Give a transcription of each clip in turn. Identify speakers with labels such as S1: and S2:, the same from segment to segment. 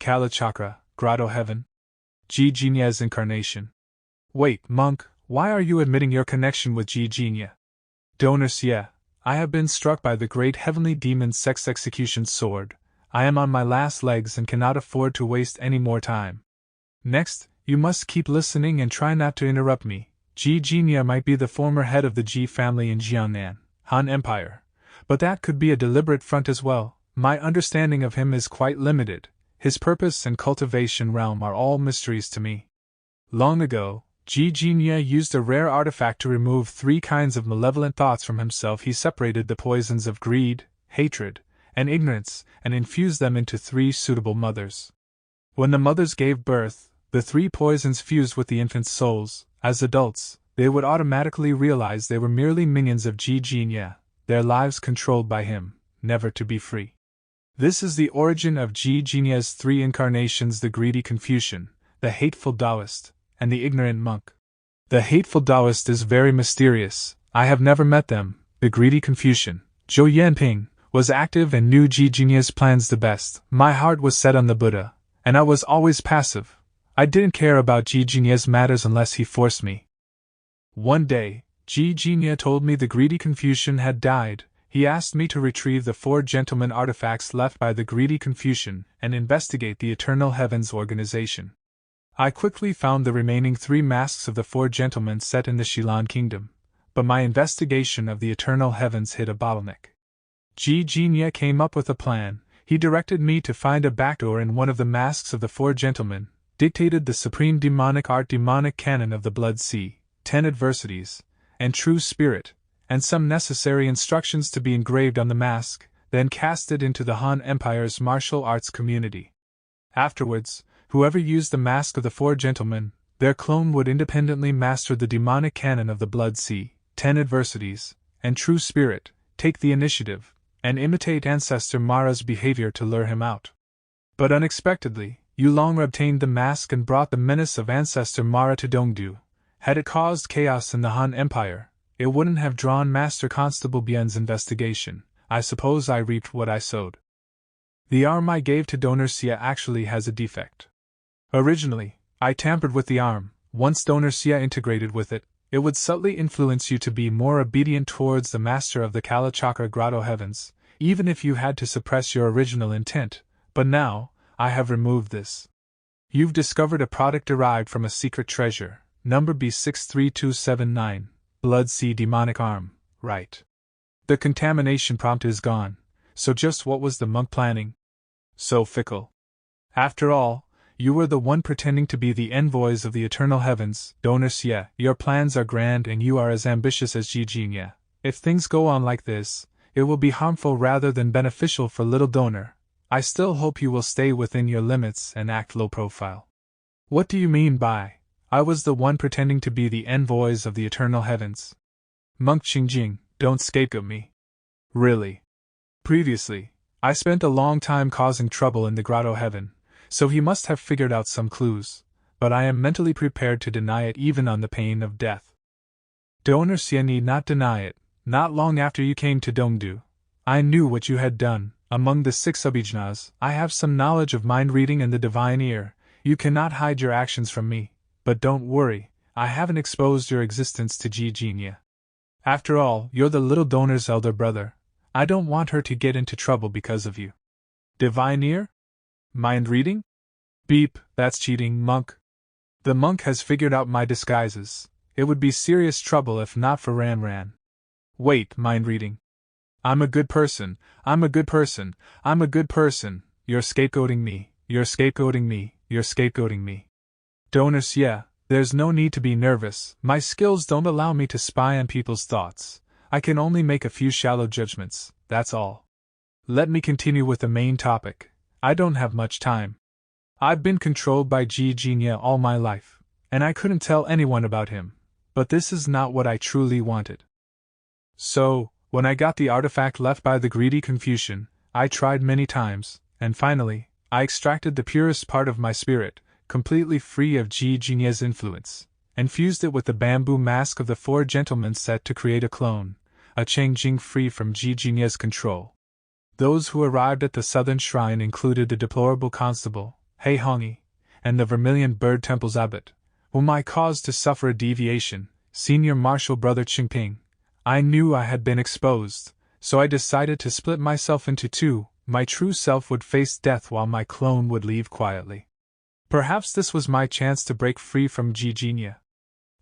S1: Kala Chakra, Grotto Heaven? Genia's incarnation. Wait, monk, why are you admitting your connection with Genia? Donor Xie, I have been struck by the great heavenly demon's sex execution sword. I am on my last legs and cannot afford to waste any more time. Next, you must keep listening and try not to interrupt me. Genia might be the former head of the Ji family in Jiangnan, Han Empire, but that could be a deliberate front as well. My understanding of him is quite limited. His purpose and cultivation realm are all mysteries to me. Long ago, Genia used a rare artifact to remove 3 kinds of malevolent thoughts from himself. He separated the poisons of greed, hatred, and ignorance, and infused them into 3 suitable mothers. When the mothers gave birth, the 3 poisons fused with the infants' souls. As adults, they would automatically realize they were merely minions of Genia, their lives controlled by him, never to be free. This is the origin of Genia's 3 incarnations: the greedy Confucian, the hateful Taoist, and the ignorant monk. The hateful Taoist is very mysterious. I have never met them. The greedy Confucian, Zhou Yanping, was active and knew Genia's plans the best. My heart was set on the Buddha, and I was always passive. I didn't care about Genia's matters unless he forced me. One day, Genia told me the greedy Confucian had died. He asked me to retrieve the 4 gentleman artifacts left by the greedy Confucian and investigate the Eternal Heavens organization. I quickly found the remaining 3 masks of the 4 gentlemen set in the Shilan kingdom, but my investigation of the Eternal Heavens hit a bottleneck. Genia came up with a plan. He directed me to find a backdoor in one of the masks of the 4 gentlemen, dictated the supreme demonic art, demonic canon of the Blood Sea, 10 adversities, and true spirit, and some necessary instructions to be engraved on the mask, then cast it into the Han Empire's martial arts community. Afterwards, whoever used the mask of the 4 gentlemen, their clone would independently master the demonic canon of the Blood Sea, 10 adversities, and true spirit, take the initiative, and imitate Ancestor Mara's behavior to lure him out. But unexpectedly, Yulong obtained the mask and brought the menace of Ancestor Mara to Dongdu. Had it caused chaos in the Han Empire, it wouldn't have drawn Master Constable Bian's investigation. I suppose I reaped what I sowed. The arm I gave to Donor Xie actually has a defect. Originally, I tampered with the arm. Once Donor Xie integrated with it, it would subtly influence you to be more obedient towards the master of the Kala Chakra Grotto Heavens, even if you had to suppress your original intent. But now, I have removed this. You've discovered a product derived from a secret treasure, number B492-493, Blood Sea Demonic Arm, right? The contamination prompt is gone, so just what was the monk planning? So fickle. After all, you were the one pretending to be the envoys of the Eternal Heavens, Donor Xie. Your plans are grand and you are as ambitious as Genia. If things go on like this, it will be harmful rather than beneficial for little Donor. I still hope you will stay within your limits and act low profile. What do you mean by, I was the one pretending to be the envoys of the Eternal Heavens? Monk Qingjing, don't scapegoat me. Really. Previously, I spent a long time causing trouble in the Grotto Heaven, so he must have figured out some clues, but I am mentally prepared to deny it even on the pain of death. Donor Xie need not deny it. Not long after you came to Dongdu, I knew what you had done. Among the 6 abhijnas, I have some knowledge of mind reading and the divine ear. You cannot hide your actions from me, but don't worry, I haven't exposed your existence to Genia. After all, you're the little Donor's elder brother. I don't want her to get into trouble because of you. Divine ear? Mind reading? Beep, that's cheating, monk. The monk has figured out my disguises. It would be serious trouble if not for Ran. Wait, mind reading. I'm a good person, I'm a good person, I'm a good person. You're scapegoating me, you're scapegoating me, you're scapegoating me. Donor Xie, there's no need to be nervous. My skills don't allow me to spy on people's thoughts. I can only make a few shallow judgments, that's all. Let me continue with the main topic. I don't have much time. I've been controlled by Genia all my life, and I couldn't tell anyone about him, but this is not what I truly wanted. So, when I got the artifact left by the greedy Confucian, I tried many times, and finally, I extracted the purest part of my spirit, completely free of Genia's influence, and fused it with the bamboo mask of the 4 gentlemen set to create a clone, a Chengjing free from Genia's control. Those who arrived at the southern shrine included the deplorable constable, Hei Hongi, and the Vermilion Bird Temple's abbot, whom I caused to suffer a deviation, Senior Marshal Brother Qingping. I knew I had been exposed, so I decided to split myself into two. My true self would face death while my clone would leave quietly. Perhaps this was my chance to break free from Genia.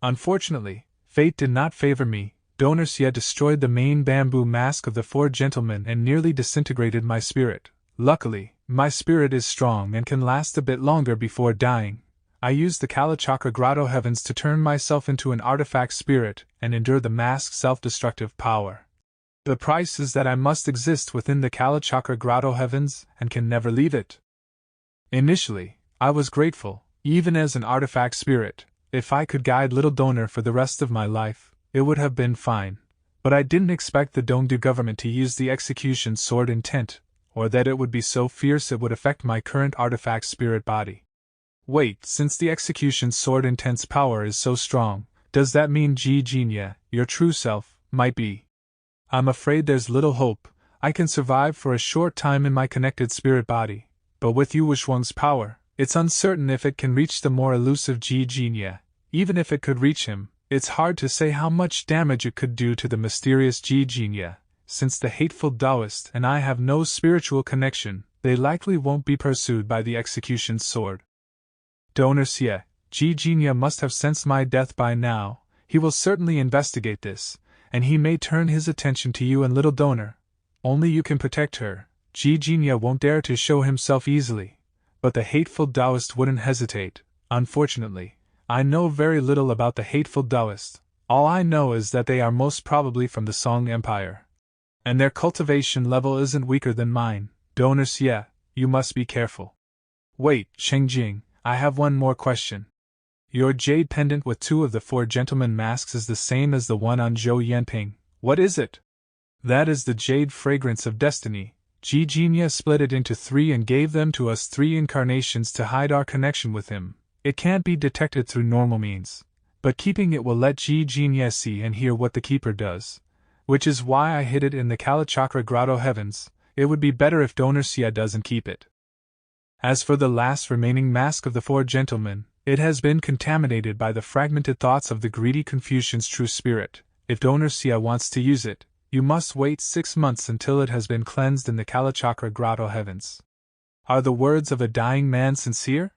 S1: Unfortunately, fate did not favor me. Donor Xie destroyed the main bamboo mask of the four gentlemen and nearly disintegrated my spirit. Luckily, my spirit is strong and can last a bit longer before dying. I used the Kalachakra Grotto Heavens to turn myself into an artifact spirit and endure the mask's self-destructive power. The price is that I must exist within the Kalachakra Grotto Heavens and can never leave it. Initially, I was grateful, even as an artifact spirit. If I could guide little Donor for the rest of my life, it would have been fine. But I didn't expect the Dongdu government to use the execution sword intent, or that it would be so fierce it would affect my current artifact spirit body. Wait, since the execution sword intent's power is so strong, does that mean Genia, your true self, might be? I'm afraid there's little hope. I can survive for a short time in my connected spirit body, but with Yu Wushuang's power, it's uncertain if it can reach the more elusive Genia. Even if it could reach him, it's hard to say how much damage it could do to the mysterious Genia. Since the hateful Taoist and I have no spiritual connection, they likely won't be pursued by the execution sword. Donor Xie, Genia must have sensed my death by now. He will certainly investigate this, and he may turn his attention to you and little Donor. Only you can protect her. Genia won't dare to show himself easily, but the hateful Taoist wouldn't hesitate. Unfortunately, I know very little about the hateful Taoist. All I know is that they are most probably from the Song Empire, and their cultivation level isn't weaker than mine. Donor Xie, you must be careful. Wait, Chengjing, I have one more question. Your jade pendant with two of the four gentlemen masks is the same as the one on Zhou Yanping. What is it? That is the jade fragrance of destiny. Genia split it into three and gave them to us 3 incarnations to hide our connection with him. It can't be detected through normal means, but keeping it will let Genia see and hear what the keeper does, which is why I hid it in the Kalachakra Grotto Heavens. It would be better if Donor Xie doesn't keep it. As for the last remaining mask of the four gentlemen, it has been contaminated by the fragmented thoughts of the greedy Confucian's true spirit. If Donor Xie wants to use it, you must wait 6 months until it has been cleansed in the Kalachakra Grotto Heavens. Are the words of a dying man sincere?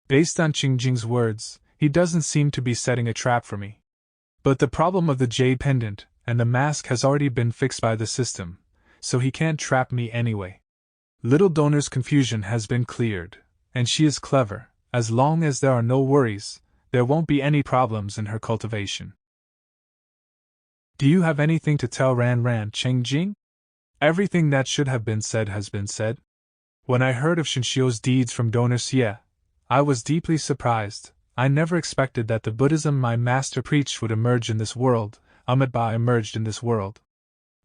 S1: Based on Qingjing's words, he doesn't seem to be setting a trap for me. But the problem of the jade pendant and the mask has already been fixed by the system, so he can't trap me anyway. Little Donor's confusion has been cleared, and she is clever. As long as there are no worries, there won't be any problems in her cultivation. Do you have anything to tell Ran Chengjing? Everything that should have been said has been said. When I heard of Shinshio's deeds from Donor Xie, I was deeply surprised. I never expected that the Buddhism my master preached would emerge in this world. Amitabha emerged in this world.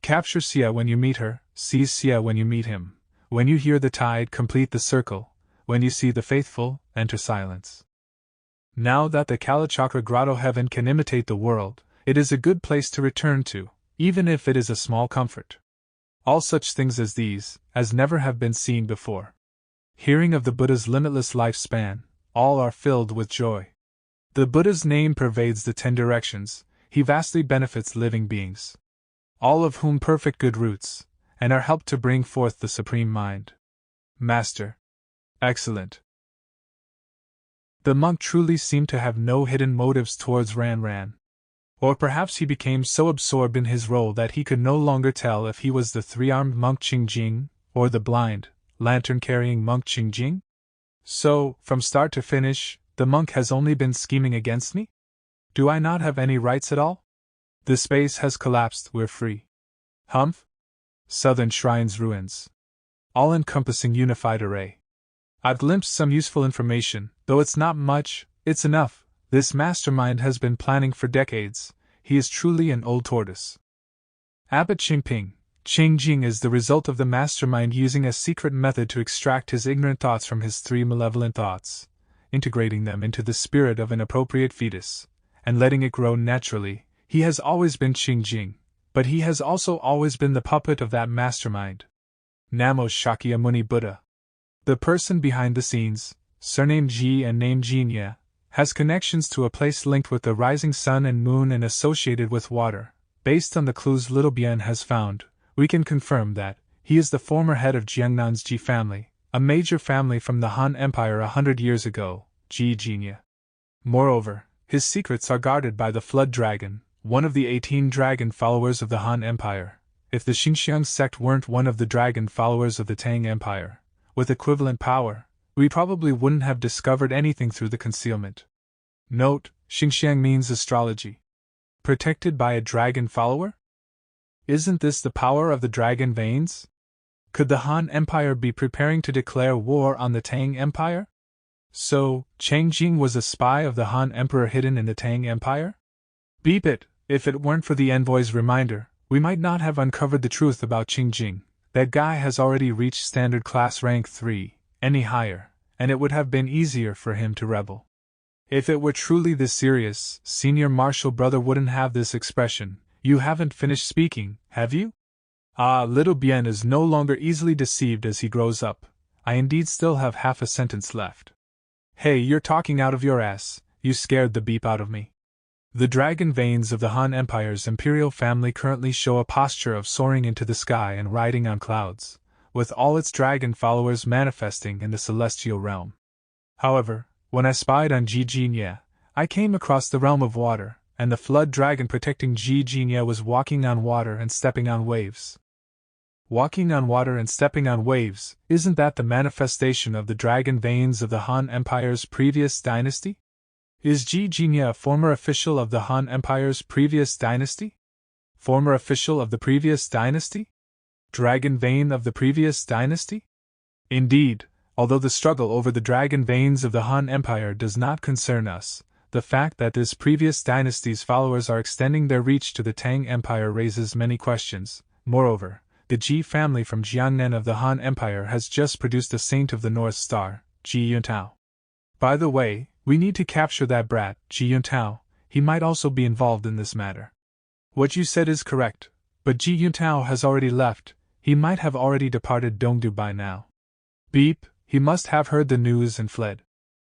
S1: Capture Xie when you meet her, seize Xie when you meet him. When you hear the tide, complete the circle. When you see the faithful, enter silence. Now that the Kalachakra Grotto Heaven can imitate the world, it is a good place to return to, even if it is a small comfort. All such things as these, as never have been seen before. Hearing of the Buddha's limitless lifespan, all are filled with joy. The Buddha's name pervades the 10 directions. He vastly benefits living beings, all of whom perfect good roots, and are helped to bring forth the Supreme Mind. Master. Excellent. The monk truly seemed to have no hidden motives towards Ran. Or perhaps he became so absorbed in his role that he could no longer tell if he was the 3-armed monk Qingjing, or the blind, lantern-carrying monk Qingjing? So, from start to finish, the monk has only been scheming against me? Do I not have any rights at all? The space has collapsed, we're free. Humph? Southern Shrine's ruins. All-encompassing unified array. I've glimpsed some useful information, though it's not much, it's enough. This mastermind has been planning for decades. He is truly an old tortoise. Abbot Qingjing is the result of the mastermind using a secret method to extract his ignorant thoughts from his 3 malevolent thoughts, integrating them into the spirit of an appropriate fetus, and letting it grow naturally. He has always been Qingjing, but he has also always been the puppet of that mastermind. Namo Shakyamuni Buddha. The person behind the scenes, surnamed Ji and named Genia, has connections to a place linked with the rising sun and moon and associated with water. Based on the clues little Bien has found, we can confirm that he is the former head of Jiangnan's Ji family, a major family from the Han Empire 100 years ago, Ji Genia. Moreover, his secrets are guarded by the Flood Dragon, one of the 18 dragon followers of the Han Empire. If the Xinjiang sect weren't one of the dragon followers of the Tang Empire, with equivalent power, we probably wouldn't have discovered anything through the concealment. Note: Xinjiang means astrology. Protected by a dragon follower? Isn't this the power of the dragon veins? Could the Han Empire be preparing to declare war on the Tang Empire? So, Chang Jing was a spy of the Han Emperor hidden in the Tang Empire? Beep it, if it weren't for the envoy's reminder, we might not have uncovered the truth about Qing Jing. That guy has already reached standard class rank 3, any higher, and it would have been easier for him to rebel. If it were truly this serious, senior marshal brother wouldn't have this expression, "You haven't finished speaking, have you?" Ah, little Bien is no longer easily deceived as he grows up. I indeed still have half a sentence left. Hey, you're talking out of your ass, you scared the beep out of me. The dragon veins of the Han Empire's imperial family currently show a posture of soaring into the sky and riding on clouds, with all its dragon followers manifesting in the celestial realm. However, when I spied on Ji Genia, I came across the realm of water, and the flood dragon protecting Ji Genia was walking on water and stepping on waves. Walking on water and stepping on waves, isn't that the manifestation of the dragon veins of the Han Empire's previous dynasty? Is Ji Genia a former official of the Han Empire's previous dynasty? Former official of the previous dynasty? Dragon vein of the previous dynasty? Indeed, although the struggle over the dragon veins of the Han Empire does not concern us, the fact that this previous dynasty's followers are extending their reach to the Tang Empire raises many questions. Moreover, the Ji family from Jiangnan of the Han Empire has just produced a saint of the North Star, Ji Yuntao. By the way, we need to capture that brat, Ji Yuntao. He might also be involved in this matter. What you said is correct, but Ji Yuntao has already left. He might have already departed Dongdu by now. Beep, he must have heard the news and fled.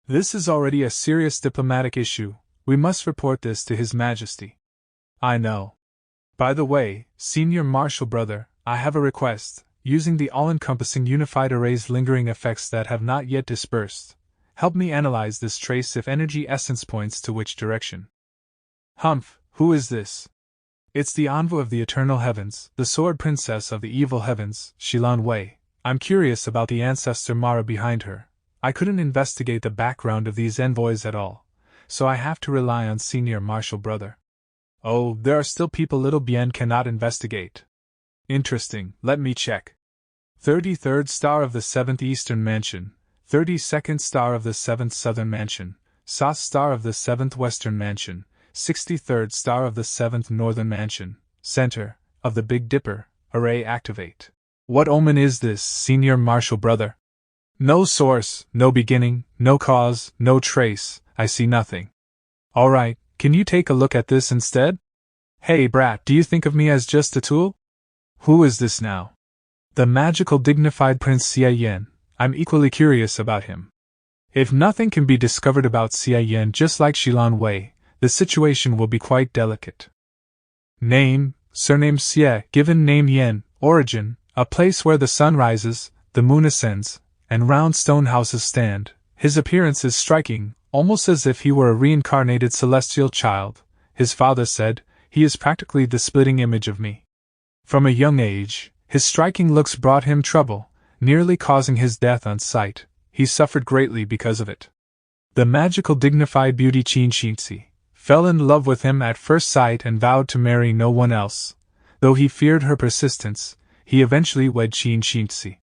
S1: This is already a serious diplomatic issue. We must report this to His Majesty. I know. By the way, Senior Marshal Brother, I have a request. Using the all-encompassing unified array's lingering effects that have not yet dispersed, help me analyze this trace if energy essence points to which direction. Humph, who is this? It's the envoy of the Eternal Heavens, the Sword Princess of the Evil Heavens, Xilan Wei. I'm curious about the ancestor Mara behind her. I couldn't investigate the background of these envoys at all, so I have to rely on Senior Marshal Brother. Oh, there are still people little Bien cannot investigate. Interesting, let me check. 33rd star of the 7th Eastern Mansion, 32nd star of the 7th Southern Mansion, Sauce star of the 7th Western Mansion, 63rd star of the 7th Northern Mansion, center of the Big Dipper, array activate. What omen is this, Senior Marshal Brother? No source, no beginning, no cause, no trace, I see nothing. Alright, can you take a look at this instead? Hey brat, do you think of me as just a tool? Who is this now? The magical dignified Prince Xie Yan. I'm equally curious about him. If nothing can be discovered about Xie Yan just like Xilan Wei, the situation will be quite delicate. Name, surname Xie, given name Yan, origin, a place where the sun rises, the moon ascends, and round stone houses stand. His appearance is striking, almost as if he were a reincarnated celestial child. His father said, he is practically the splitting image of me. From a young age, his striking looks brought him trouble, nearly causing his death on sight. He suffered greatly because of it. The magical dignified beauty Qin Xinzi fell in love with him at first sight and vowed to marry no one else. Though he feared her persistence, he eventually wed Qin Xinzi.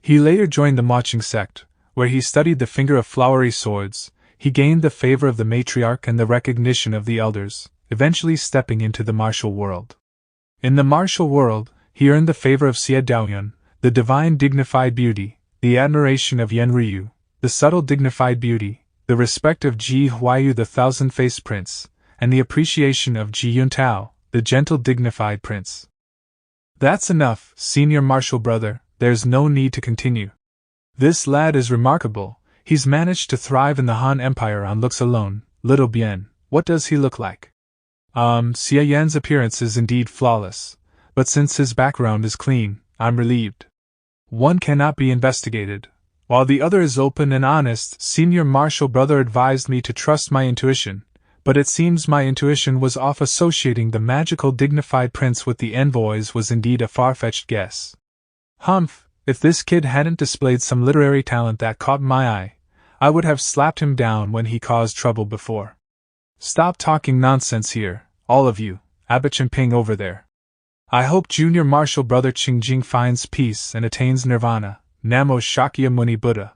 S1: He later joined the Maching sect, where he studied the finger of flowery swords. He gained the favor of the matriarch and the recognition of the elders, eventually stepping into the martial world. In the martial world, he earned the favor of Xie Daoyun, the divine dignified beauty, the admiration of Yan Ryu, the subtle dignified beauty, the respect of Ji Huayu the thousand-faced prince, and the appreciation of Ji Yuntao, the gentle dignified prince. That's enough, Senior Marshal Brother, there's no need to continue. This lad is remarkable, He's managed to thrive in the Han Empire on looks alone. Little Bien, what does he look like? Xie Yan's appearance is indeed flawless, but since his background is clean, I'm relieved. One cannot be investigated, while the other is open and honest. Senior Marshal Brother advised me to trust my intuition, but it seems my intuition was off. Associating the magical dignified prince with the envoys was indeed a far-fetched guess. Humph, if this kid hadn't displayed some literary talent that caught my eye, I would have slapped him down when he caused trouble before. Stop talking nonsense here, all of you, Abbot Chimping over there. I hope Junior Marshal Brother Qingjing finds peace and attains nirvana. Namo Shakya Muni Buddha.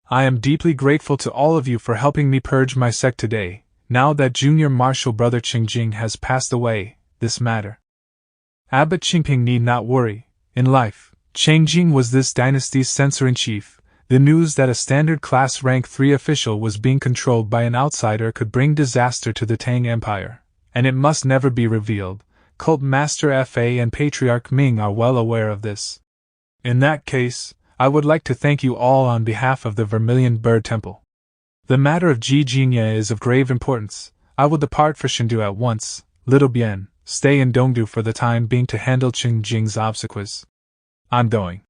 S1: I am deeply grateful to all of you for helping me purge my sect today. Now that Junior Marshal Brother Qingjing has passed away, this matter. Abbot Qingping need not worry. In life, Qingjing was this dynasty's censor-in-chief. The news that a standard class rank 3 official was being controlled by an outsider could bring disaster to the Tang Empire, and it must never be revealed. Cult Master Fa and Patriarch Ming are well aware of this. In that case, I would like to thank you all on behalf of the Vermilion Bird Temple. The matter of Genia is of grave importance. I will depart for Shindu at once. Little Bien, stay in Dongdu for the time being to handle Qingjing's obsequies. I'm going.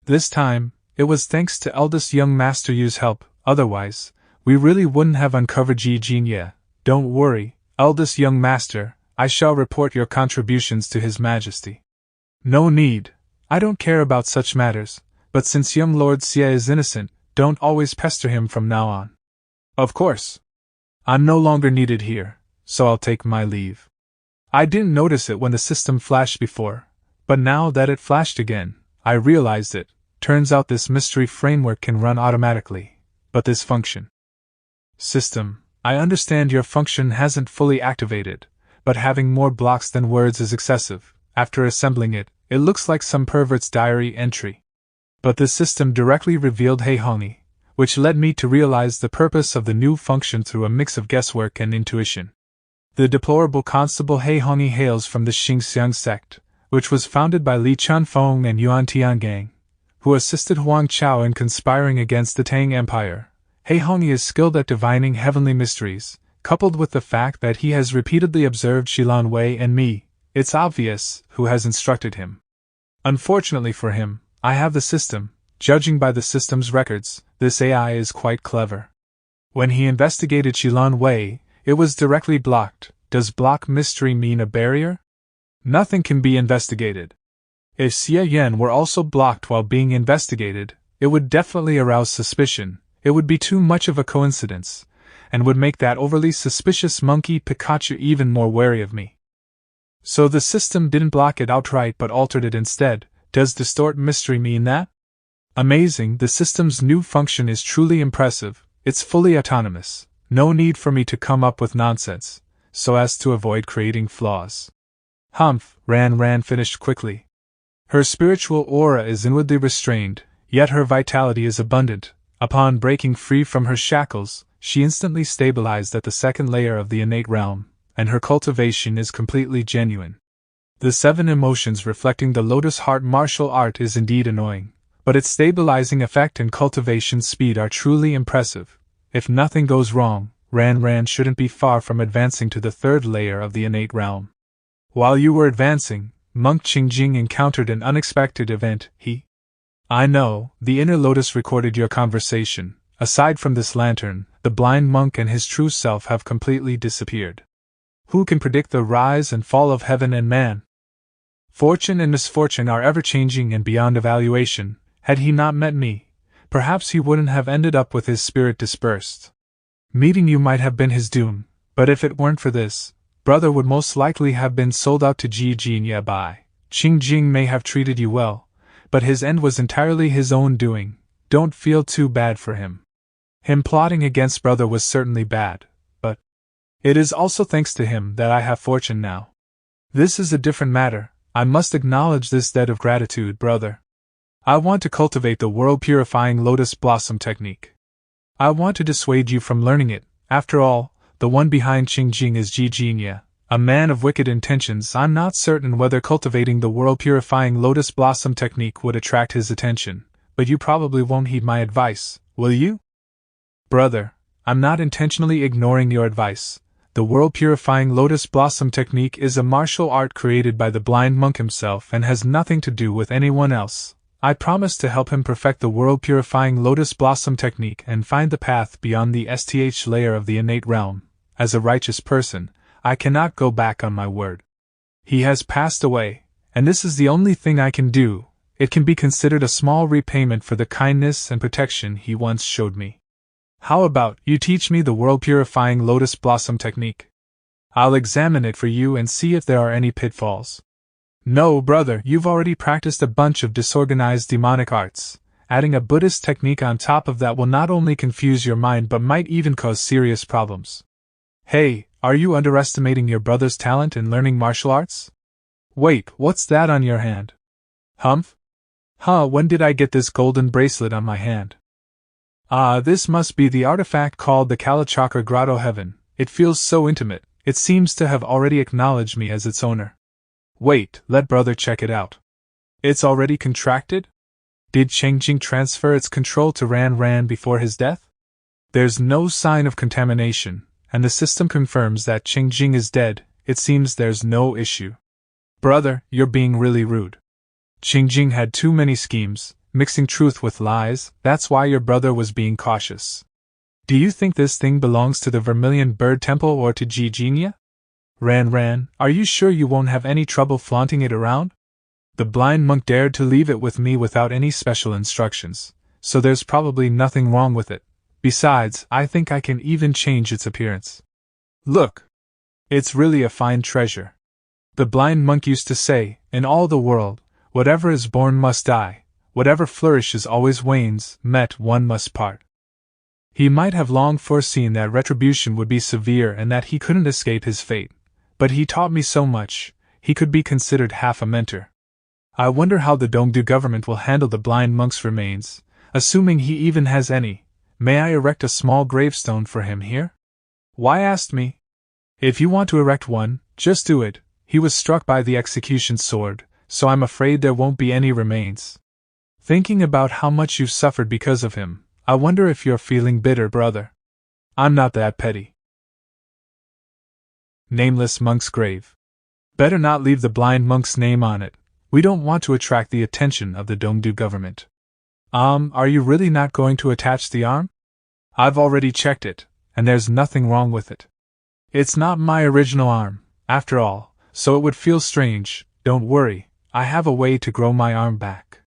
S1: This time, it was thanks to eldest young Master Yu's help, otherwise, we really wouldn't have uncovered Genia. Don't worry, eldest young Master, I shall report your contributions to His Majesty. No need, I don't care about such matters, but since young Lord Xie is innocent, don't always pester him from now on. Of course. I'm no longer needed here, so I'll take my leave. I didn't notice it when the system flashed before, but now that it flashed again, I realized it. Turns out this mystery framework can run automatically, but this function. System, I understand your function hasn't fully activated, but having more blocks than words is excessive. After assembling it, it looks like some pervert's diary entry. But the system directly revealed Hei Hongi, which led me to realize the purpose of the new function through a mix of guesswork and intuition. The deplorable Constable Hei Hongi hails from the Xingxiang sect, which was founded by Li Chunfeng and Yuan Tiangang, who assisted Huang Chao in conspiring against the Tang Empire. Hei Hongi is skilled at divining heavenly mysteries, coupled with the fact that he has repeatedly observed Xilan Wei and me. It's obvious who has instructed him. Unfortunately for him, I have the system. Judging by the system's records, this AI is quite clever. When he investigated Xilan Wei, it was directly blocked. Does block mystery mean a barrier? Nothing can be investigated. If Xie Yan were also blocked while being investigated, it would definitely arouse suspicion. It would be too much of a coincidence, and would make that overly suspicious monkey Pikachu even more wary of me. So the system didn't block it outright but altered it instead. Does distort mystery mean that? Amazing, the system's new function is truly impressive. It's fully autonomous. No need for me to come up with nonsense, so as to avoid creating flaws. Humph, Ran finished quickly. Her spiritual aura is inwardly restrained, yet her vitality is abundant. Upon breaking free from her shackles, she instantly stabilized at the second layer of the innate realm, and her cultivation is completely genuine. The 7 emotions reflecting the Lotus Heart martial art is indeed annoying, but its stabilizing effect and cultivation speed are truly impressive. If nothing goes wrong, Ran shouldn't be far from advancing to the 3rd layer of the innate realm. While you were advancing, Monk Qingjing encountered an unexpected event. I know, the inner lotus recorded your conversation. Aside from this lantern, the blind monk and his true self have completely disappeared. Who can predict the rise and fall of heaven and man? Fortune and misfortune are ever-changing and beyond evaluation. Had he not met me, perhaps he wouldn't have ended up with his spirit dispersed. Meeting you might have been his doom, but if it weren't for this, brother would most likely have been sold out to Genia by Qingjing. May have treated you well, but his end was entirely his own doing. Don't feel too bad for him. Him plotting against brother was certainly bad, but it is also thanks to him that I have fortune now. This is a different matter. I must acknowledge this debt of gratitude, brother. I want to cultivate the world-purifying lotus blossom technique. I want to dissuade you from learning it. After all, the one behind Qingjing is Genia, a man of wicked intentions. I'm not certain whether cultivating the world-purifying lotus blossom technique would attract his attention, but you probably won't heed my advice, will you? Brother, I'm not intentionally ignoring your advice. The world-purifying lotus blossom technique is a martial art created by the blind monk himself and has nothing to do with anyone else. I promise to help him perfect the world-purifying lotus blossom technique and find the path beyond the layer of the innate realm. As a righteous person, I cannot go back on my word. He has passed away, and this is the only thing I can do. It can be considered a small repayment for the kindness and protection he once showed me. How about you teach me the world-purifying lotus blossom technique? I'll examine it for you and see if there are any pitfalls. No, brother, you've already practiced a bunch of disorganized demonic arts. Adding a Buddhist technique on top of that will not only confuse your mind but might even cause serious problems. Hey, are you underestimating your brother's talent in learning martial arts? Wait, what's that on your hand? Humph? When did I get this golden bracelet on my hand? This must be the artifact called the Kalachakra Grotto Heaven. It feels so intimate, it seems to have already acknowledged me as its owner. Wait, let brother check it out. It's already contracted? Did Chengjing transfer its control to Ran before his death? There's no sign of contamination, and the system confirms that Chengjing is dead. It seems there's no issue. Brother, you're being really rude. Chengjing had too many schemes, mixing truth with lies. That's why your brother was being cautious. Do you think this thing belongs to the Vermilion Bird Temple or to Genia? Ran, are you sure you won't have any trouble flaunting it around? The blind monk dared to leave it with me without any special instructions, so there's probably nothing wrong with it. Besides, I think I can even change its appearance. Look! It's really a fine treasure. The blind monk used to say, in all the world, whatever is born must die, whatever flourishes always wanes, one must part. He might have long foreseen that retribution would be severe and that he couldn't escape his fate. But he taught me so much, he could be considered half a mentor. I wonder how the Dongdu government will handle the blind monk's remains, assuming he even has any. May I erect a small gravestone for him here? Why ask me? If you want to erect one, just do it. He was struck by the execution sword, so I'm afraid there won't be any remains. Thinking about how much you've suffered because of him, I wonder if you're feeling bitter, brother. I'm not that petty. Nameless monk's grave. Better not leave the blind monk's name on it. We don't want to attract the attention of the Dongdu government. Are you really not going to attach the arm? I've already checked it, and there's nothing wrong with it. It's not my original arm, after all, so it would feel strange. Don't worry, I have a way to grow my arm back.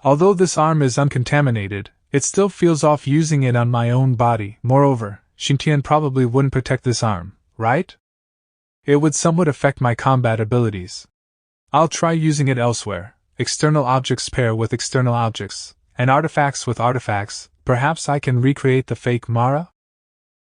S1: Although this arm is uncontaminated, it still feels off using it on my own body. Moreover, Xintian probably wouldn't protect this arm, right? It would somewhat affect my combat abilities. I'll try using it elsewhere. External objects pair with external objects, and artifacts with artifacts. Perhaps I can recreate the fake Mara?